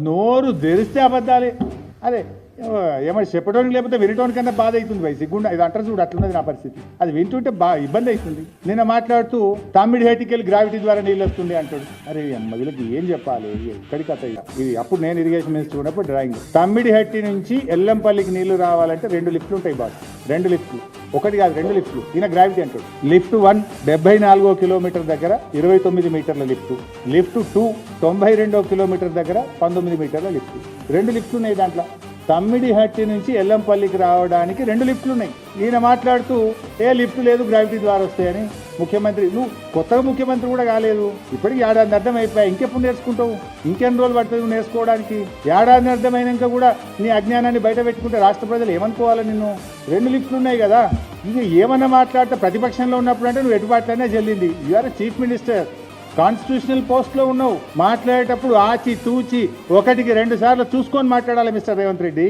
నోరు తెరిస్తే అబద్ధాలే. అరే ఏమైనా చెప్పడానికి లేకపోతే వినటోనికన్నా బాధ అవుతుంది వయసు సిగ్గుండా. ఇది అంటారు చూడు, అట్లున్నది నా పరిస్థితి. అది వింటుంటే ఇబ్బంది అవుతుంది. నిన్న మాట్లాడుతూ తమ్మిడి హేటికెళ్ళి గ్రావిటీ ద్వారా నీళ్ళు వస్తుంది అంటాడు. అరే అమ్మ వీళ్ళకి ఏం చెప్పాలి, ఎక్కడికి అత్తయ్య. ఇది అప్పుడు నేను ఇరిగేషన్ మినిస్టర్ ఉన్నప్పుడు డ్రాయింగ్. తమ్మిడి హట్టి నుంచి ఎల్లంపల్లికి నీళ్లు రావాలంటే 2 లిఫ్ట్లు ఉంటాయి బాస్. 2 లిఫ్ట్లు, ఒకటి కాదు 2 లిఫ్ట్లు. ఈయన గ్రావిటీ అంటాడు. లిఫ్ట్ 1 74వ కిలోమీటర్ దగ్గర 29 మీటర్ల లిఫ్ట్. లిఫ్ట్ 2 92వ కిలోమీటర్ దగ్గర 19 మీటర్ల లిఫ్ట్. 2 లిఫ్ట్లు ఉన్నాయి దాంట్లో. తమ్మిడి హట్టి నుంచి ఎల్లంపల్లికి రావడానికి 2 లిఫ్ట్లు ఉన్నాయి. ఈయన మాట్లాడుతూ లిఫ్ట్ లేదు గ్రావిటీ ద్వారా వస్తాయని. ముఖ్యమంత్రి నువ్వు కొత్తగా ముఖ్యమంత్రి కూడా కాలేదు, ఇప్పటికి ఏడాది అర్థం అయిపోయాయి. ఇంకెప్పుడు నేర్చుకుంటావు? ఇంకెన్ని రోజులు పడుతుంది నువ్వు నేర్చుకోవడానికి? ఏడాది అర్థమైనాక కూడా నీ అజ్ఞానాన్ని బయట పెట్టుకుంటే రాష్ట్ర ప్రజలు ఏమనుకోవాలి నిన్ను? 2 లిఫ్ట్లు ఉన్నాయి కదా, ఇది ఏమన్నా మాట్లాడితే ప్రతిపక్షంలో ఉన్నప్పుడు అంటే నువ్వు ఎటుబాట్లనే చెల్లింది. యూఆర్ చీఫ్ మినిస్టర్, కాన్స్టిట్యూషనల్ పోస్ట్లో ఉన్నావు. మాట్లాడేటప్పుడు ఆచి తూచి 1కి 2 సార్లు చూసుకొని మాట్లాడాలి మిస్టర్ రేవంత్ రెడ్డి.